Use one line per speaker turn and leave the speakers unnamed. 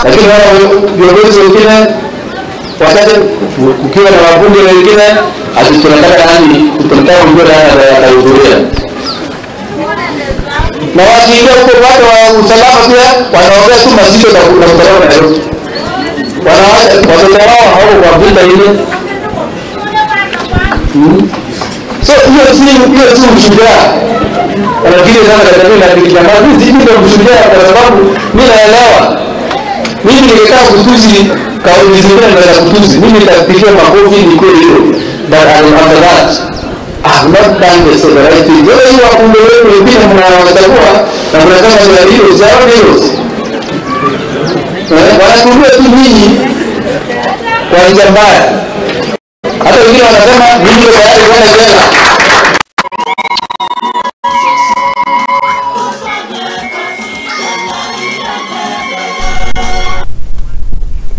Lakini wao viongozi wengine wakati kukiwa na wabunge wengine tunataka nani tunataka mgomo na kuhudhuria. Na wakiingia huko watu wa usalama pia wanaongea tu mazito na kutoroka na yote. Watoto wao hao kwa vita ile. So hiyo si mshujaa. Lakini sana katika na kikitambaa hizi ndio mshujaa kwa sababu mimi naelewa. Mimi ningekaa kutuzi kauli zingine na kutuzi. Mimi nitapigia makofi ni kweli hilo. But after that I've not done the right thing. Wewe hiyo wakumbe wewe wengine mnawachagua na mnasema ni hilo zao hilo. Wanatumia tu nini kwa njia mbaya. Hata wengine wanasema mimi ndio tayari kwenda jela.